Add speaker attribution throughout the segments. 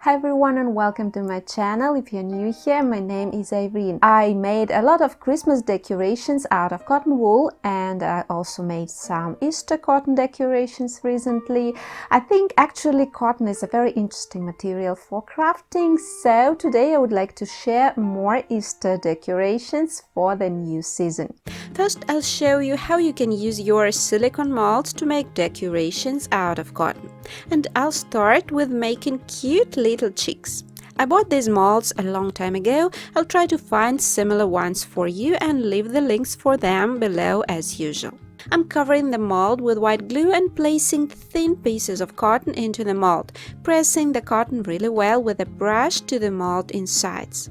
Speaker 1: Hi everyone and welcome to my channel. If you're new here, my name is Irene. I made a lot of Christmas decorations out of cotton wool, and I also made some Easter cotton decorations recently. I think actually cotton is a very interesting material for crafting, so today I would like to share more Easter decorations for the new season. First, I'll show you how you can use your silicone molds to make decorations out of cotton. And I'll start with making cute little chicks. I bought these molds a long time ago. I'll try to find similar ones for you and leave the links for them below as usual. I'm covering the mold with white glue and placing thin pieces of cotton into the mold, pressing the cotton really well with a brush to the mold insides.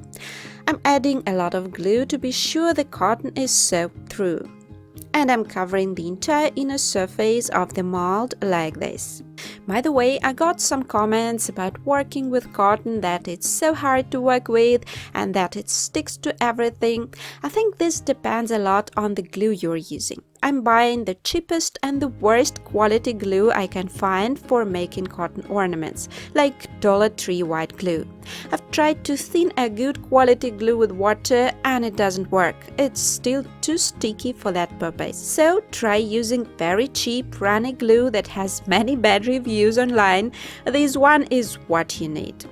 Speaker 1: I'm adding a lot of glue to be sure the cotton is soaked through. And I'm covering the entire inner surface of the mold like this. By the way, I got some comments about working with cotton, that it's so hard to work with and that it sticks to everything. I think this depends a lot on the glue you're using. I'm buying the cheapest and the worst quality glue I can find for making cotton ornaments, like Dollar Tree white glue. I've tried to thin a good quality glue with water and it doesn't work. It's still too sticky for that purpose. So try using very cheap runny glue that has many bad reviews online. This one is what you need.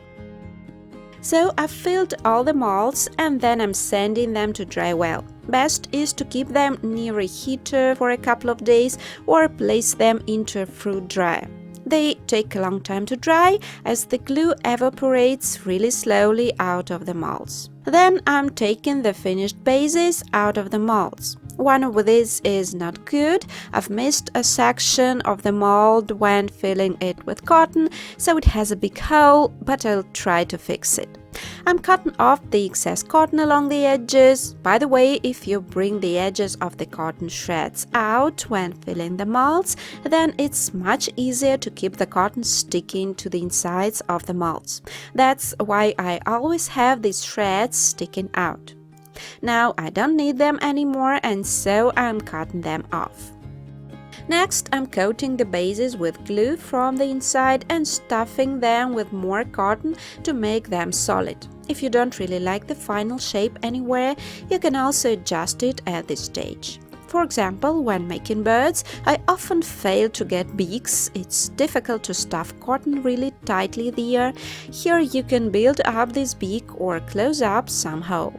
Speaker 1: So I've filled all the molds and then I'm sanding them to dry well. Best is to keep them near a heater for a couple of days or place them into a fruit dryer. They take a long time to dry as the glue evaporates really slowly out of the molds. Then I'm taking the finished bases out of the molds. One of these is not good. I've missed a section of the mold when filling it with cotton, so it has a big hole, but I'll try to fix it. I'm cutting off the excess cotton along the edges. By the way, if you bring the edges of the cotton shreds out when filling the molds, then it's much easier to keep the cotton sticking to the insides of the molds. That's why I always have these shreds sticking out. Now I don't need them anymore, and so I'm cutting them off. Next, I'm coating the bases with glue from the inside and stuffing them with more cotton to make them solid. If you don't really like the final shape anywhere, you can also adjust it at this stage. For example, when making birds, I often fail to get beaks. It's difficult to stuff cotton really tightly there. Here you can build up this beak or close up somehow.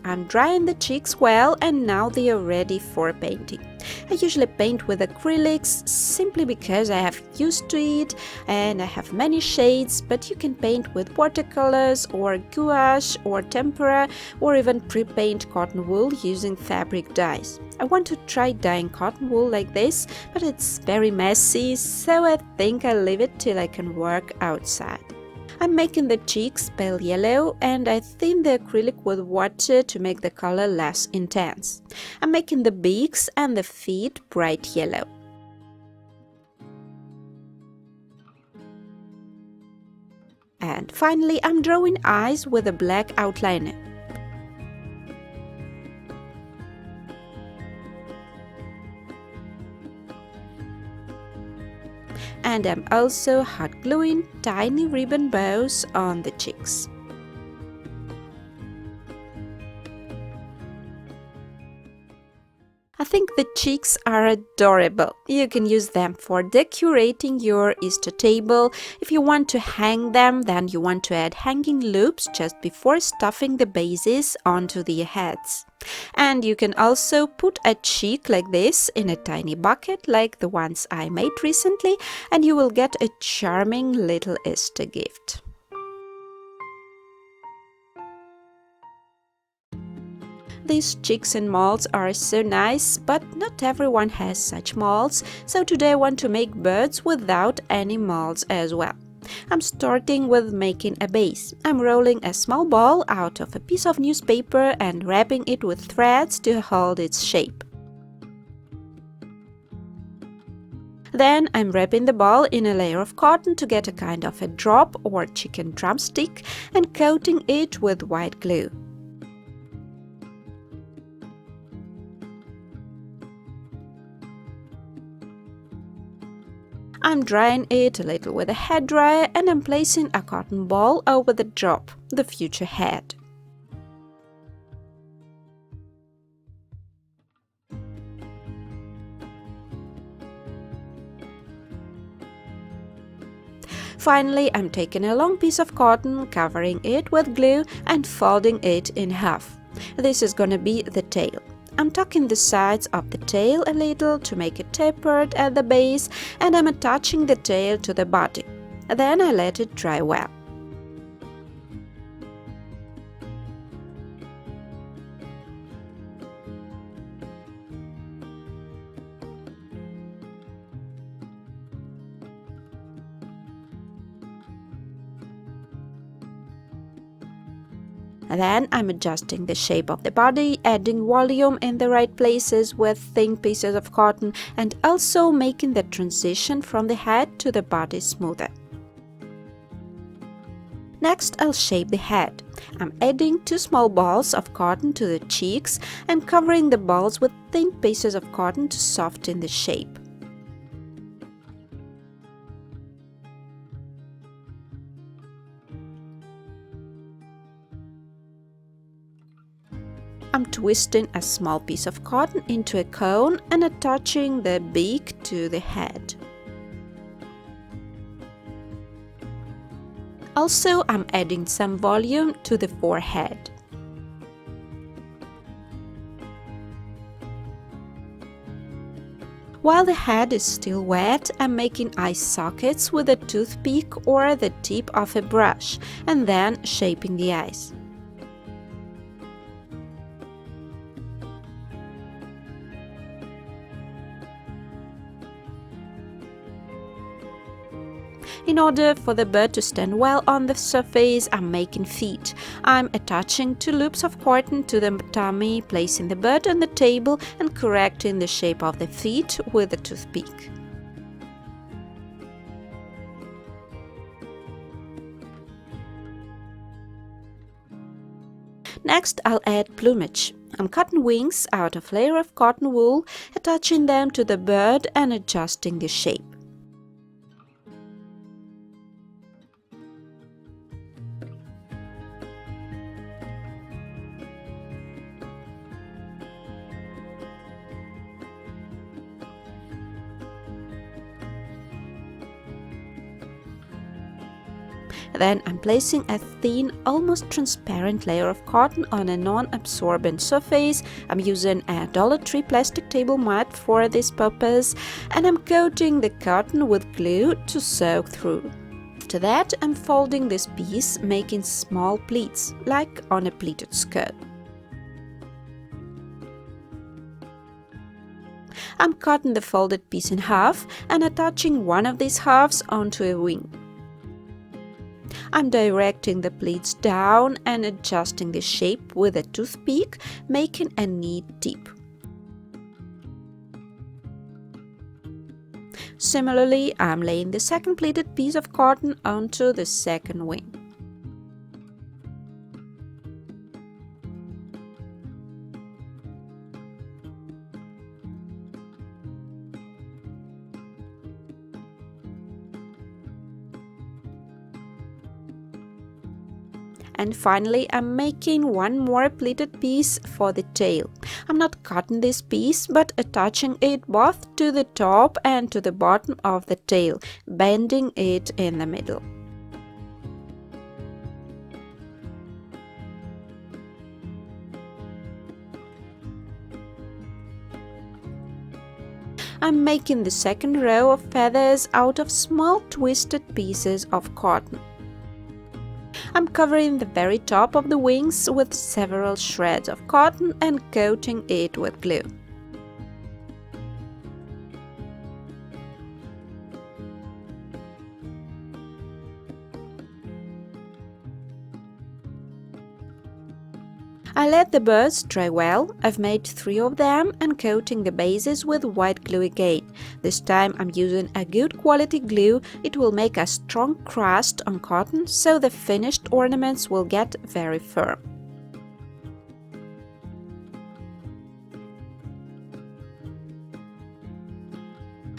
Speaker 1: I'm drying the chicks well and now they are ready for painting. I usually paint with acrylics simply because I have used to it and I have many shades, but you can paint with watercolors or gouache or tempera or even pre-paint cotton wool using fabric dyes. I want to try dyeing cotton wool like this, but it's very messy, so I think I'll leave it till I can work outside. I'm making the cheeks pale yellow and I thin the acrylic with water to make the color less intense. I'm making the beaks and the feet bright yellow. And finally, I'm drawing eyes with a black outliner. And I'm also hot gluing tiny ribbon bows on the cheeks. I think the cheeks are adorable. You can use them for decorating your Easter table. If you want to hang them, then you want to add hanging loops just before stuffing the bases onto the heads. And you can also put a cheek like this in a tiny bucket like the ones I made recently, and you will get a charming little Easter gift. These chicks and molds are so nice, but not everyone has such molds, so today I want to make birds without any molds as well. I'm starting with making a base. I'm rolling a small ball out of a piece of newspaper and wrapping it with threads to hold its shape. Then I'm wrapping the ball in a layer of cotton to get a kind of a drop or chicken drumstick and coating it with white glue. I'm drying it a little with a hairdryer and I'm placing a cotton ball over the drop, the future head. Finally, I'm taking a long piece of cotton, covering it with glue and folding it in half. This is gonna be the tail. I'm tucking the sides of the tail a little to make it tapered at the base, and I'm attaching the tail to the body. Then I let it dry well. Then I'm adjusting the shape of the body, adding volume in the right places with thin pieces of cotton, and also making the transition from the head to the body smoother. Next, I'll shape the head. I'm adding 2 small balls of cotton to the cheeks and covering the balls with thin pieces of cotton to soften the shape. I'm twisting a small piece of cotton into a cone and attaching the beak to the head. Also, I'm adding some volume to the forehead. While the head is still wet, I'm making eye sockets with a toothpick or the tip of a brush, and then shaping the eyes. In order for the bird to stand well on the surface, I'm making feet. I'm attaching 2 loops of cotton to the tummy, placing the bird on the table and correcting the shape of the feet with a toothpick. Next, I'll add plumage. I'm cutting wings out of a layer of cotton wool, attaching them to the bird and adjusting the shape. Then I'm placing a thin, almost transparent layer of cotton on a non-absorbent surface. I'm using a Dollar Tree plastic table mat for this purpose, and I'm coating the cotton with glue to soak through. After that, I'm folding this piece, making small pleats, like on a pleated skirt. I'm cutting the folded piece in half and attaching one of these halves onto a wing. I'm directing the pleats down and adjusting the shape with a toothpick, making a neat tip. Similarly, I'm laying the second pleated piece of cotton onto the second wing. And finally, I'm making one more pleated piece for the tail. I'm not cutting this piece, but attaching it both to the top and to the bottom of the tail, bending it in the middle. I'm making the second row of feathers out of small twisted pieces of cotton. I'm covering the very top of the wings with several shreds of cotton and coating it with glue. I let the birds dry well. I've made 3 of them and coating the bases with white glue again. This time I'm using a good quality glue. It will make a strong crust on cotton, so the finished ornaments will get very firm.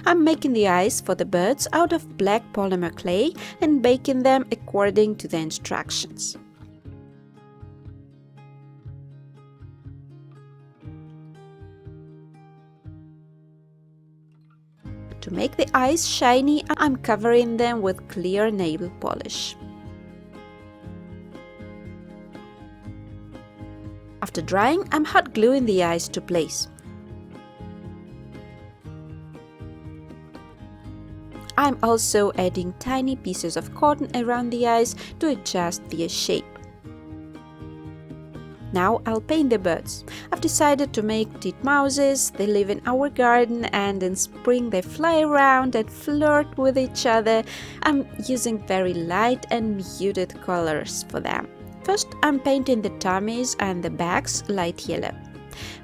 Speaker 1: I'm making the eyes for the birds out of black polymer clay and baking them according to the instructions. To make the eyes shiny, I'm covering them with clear nail polish. After drying, I'm hot gluing the eyes to place. I'm also adding tiny pieces of cotton around the eyes to adjust their shape. Now I'll paint the birds. I've decided to make titmouses. They live in our garden and in spring they fly around and flirt with each other. I'm using very light and muted colors for them. First I'm painting the tummies and the backs light yellow.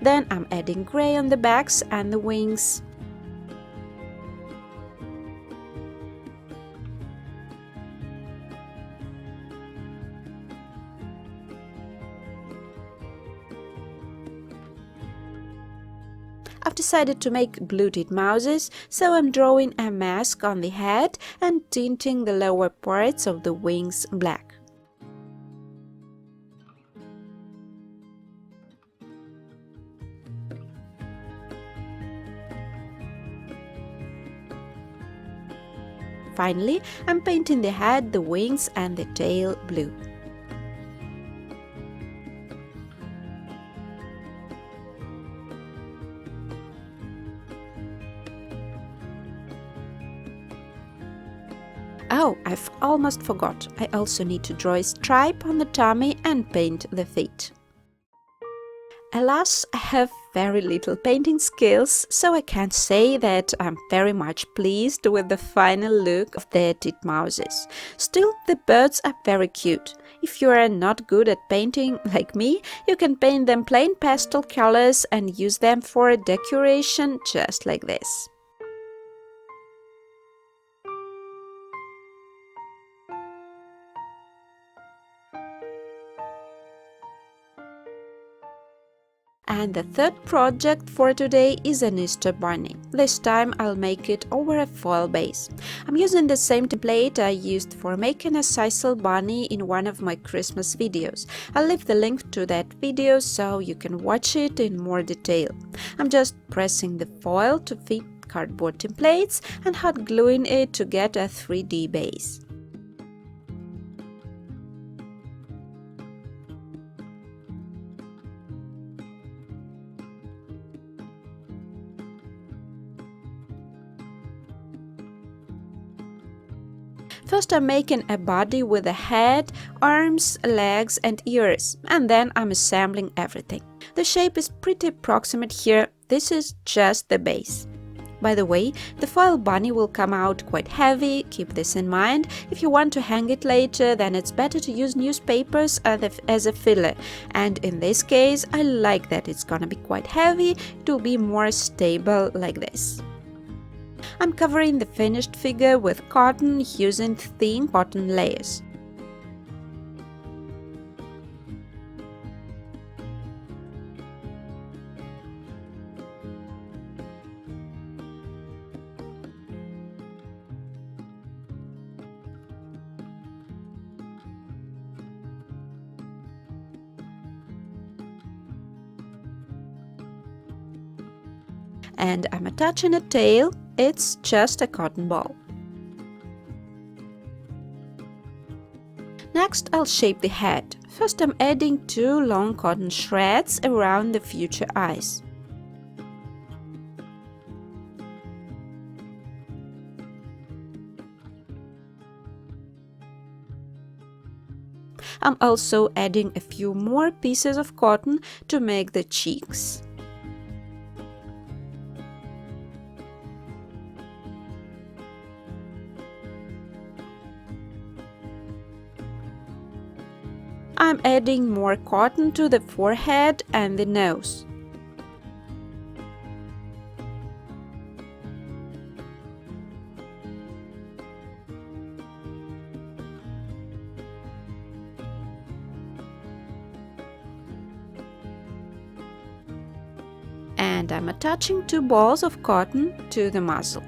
Speaker 1: Then I'm adding gray on the backs and the wings. I've decided to make blue titmouses, so I'm drawing a mask on the head and tinting the lower parts of the wings black. Finally, I'm painting the head, the wings and the tail blue. Oh, I've almost forgot. I also need to draw a stripe on the tummy and paint the feet. Alas, I have very little painting skills, so I can't say that I'm very much pleased with the final look of the titmouses. Still, the birds are very cute. If you are not good at painting like me, you can paint them plain pastel colors and use them for decoration just like this. And the third project for today is an Easter bunny. This time I'll make it over a foil base. I'm using the same template I used for making a sisal bunny in one of my Christmas videos. I'll leave the link to that video so you can watch it in more detail. I'm just pressing the foil to fit cardboard templates and hot gluing it to get a 3D base. First I'm making a body with a head, arms, legs and ears, and then I'm assembling everything. The shape is pretty approximate here, this is just the base. By the way, the foil bunny will come out quite heavy, keep this in mind. If you want to hang it later, then it's better to use newspapers as a filler. And in this case, I like that it's gonna be quite heavy, it will be more stable like this. I'm covering the finished figure with cotton using thin cotton layers. And I'm attaching a tail. It's just a cotton ball. Next, I'll shape the head. First, I'm adding 2 long cotton shreds around the future eyes. I'm also adding a few more pieces of cotton to make the cheeks. I'm adding more cotton to the forehead and the nose. And I'm attaching 2 balls of cotton to the muzzle.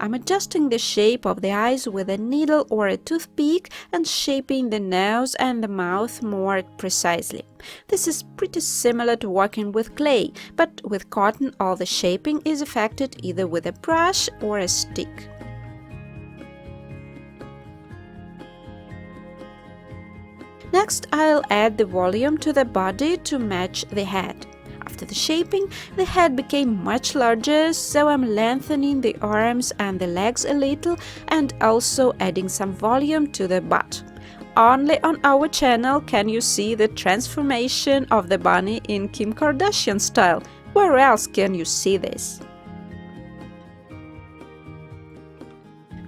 Speaker 1: I'm adjusting the shape of the eyes with a needle or a toothpick and shaping the nose and the mouth more precisely. This is pretty similar to working with clay, but with cotton all the shaping is effected either with a brush or a stick. Next, I'll add the volume to the body to match the head. After the shaping, the head became much larger, so I'm lengthening the arms and the legs a little and also adding some volume to the butt. Only on our channel can you see the transformation of the bunny in Kim Kardashian style. Where else can you see this?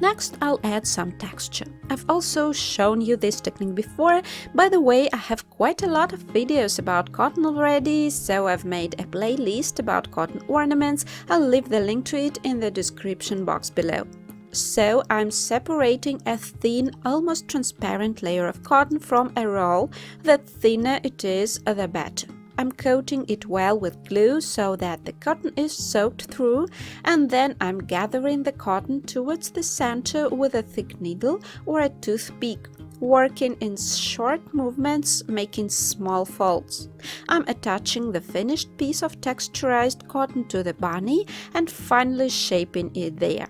Speaker 1: Next, I'll add some texture. I've also shown you this technique before. By the way, I have quite a lot of videos about cotton already, so I've made a playlist about cotton ornaments. I'll leave the link to it in the description box below. So I'm separating a thin, almost transparent layer of cotton from a roll. The thinner it is, the better. I'm coating it well with glue so that the cotton is soaked through, and then I'm gathering the cotton towards the center with a thick needle or a toothpick, working in short movements, making small folds. I'm attaching the finished piece of texturized cotton to the bunny and finally shaping it there.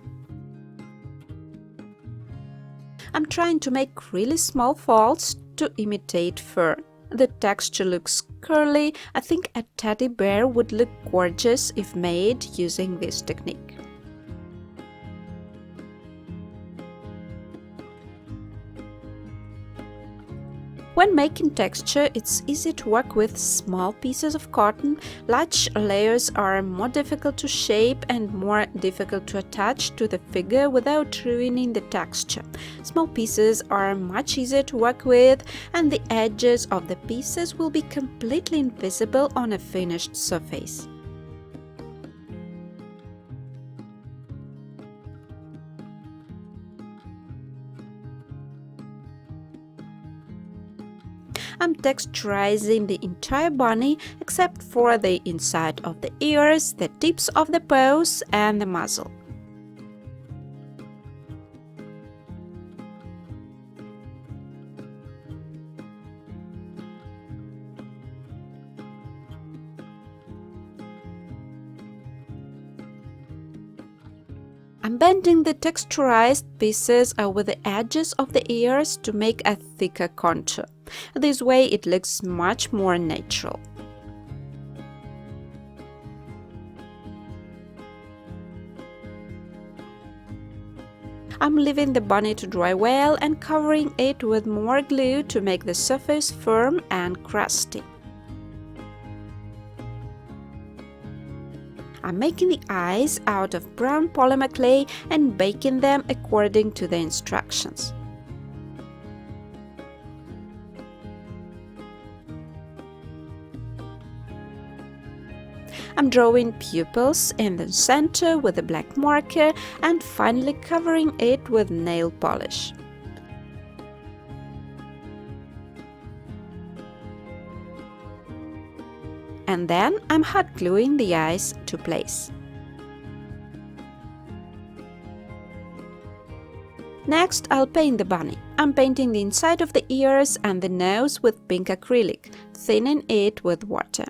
Speaker 1: I'm trying to make really small folds to imitate fur. The texture looks curly. I think a teddy bear would look gorgeous if made using this technique. When making texture, it's easy to work with small pieces of cotton. Large layers are more difficult to shape and more difficult to attach to the figure without ruining the texture. Small pieces are much easier to work with, and the edges of the pieces will be completely invisible on a finished surface. I'm texturizing the entire bunny except for the inside of the ears, the tips of the paws and the muzzle. I'm bending the texturized pieces over the edges of the ears to make a thicker contour. This way it looks much more natural. I'm leaving the bunny to dry well and covering it with more glue to make the surface firm and crusty. I'm making the eyes out of brown polymer clay and baking them according to the instructions. I'm drawing pupils in the center with a black marker and finally covering it with nail polish. And then I'm hot gluing the eyes to place. Next, I'll paint the bunny. I'm painting the inside of the ears and the nose with pink acrylic, thinning it with water.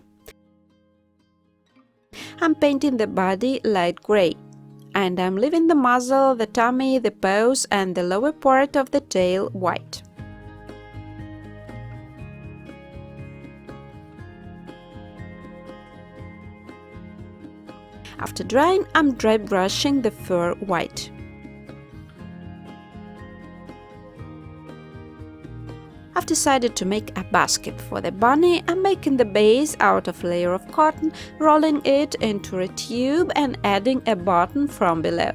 Speaker 1: I'm painting the body light gray, and I'm leaving the muzzle, the tummy, the paws and the lower part of the tail white. After drying, I'm dry brushing the fur white. I've decided to make a basket for the bunny. I'm making the base out of a layer of cotton, rolling it into a tube and adding a button from below.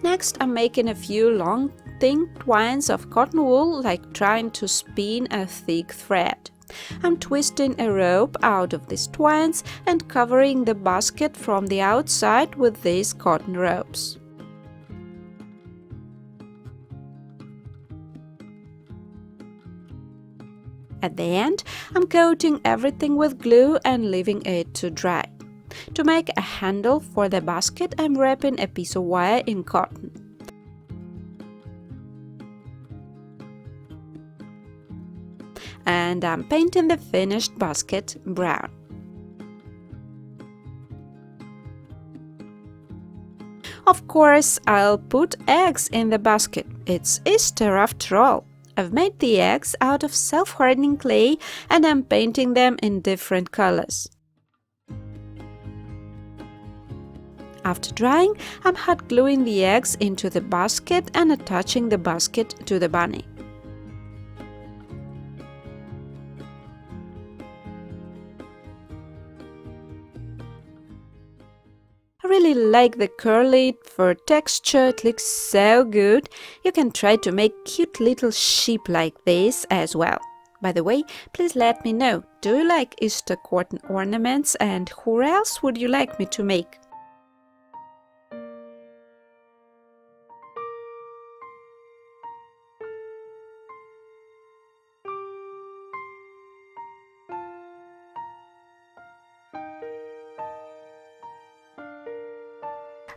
Speaker 1: Next, I'm making a few long, thin twines of cotton wool, like trying to spin a thick thread. I'm twisting a rope out of these twines and covering the basket from the outside with these cotton ropes. At the end, I'm coating everything with glue and leaving it to dry. To make a handle for the basket, I'm wrapping a piece of wire in cotton. And I'm painting the finished basket brown. Of course, I'll put eggs in the basket. It's Easter after all. I've made the eggs out of self-hardening clay and I'm painting them in different colors. After drying, I'm hot gluing the eggs into the basket and attaching the basket to the bunny. I really like the curly fur texture, it looks so good. You can try to make cute little sheep like this as well. By the way, please let me know, do you like Easter cotton ornaments and who else would you like me to make?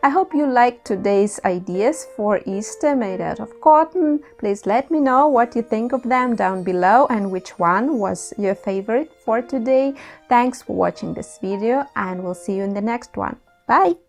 Speaker 1: I hope you liked today's ideas for Easter made out of cotton. Please let me know what you think of them down below and which one was your favorite for today. Thanks for watching this video and we'll see you in the next one. Bye!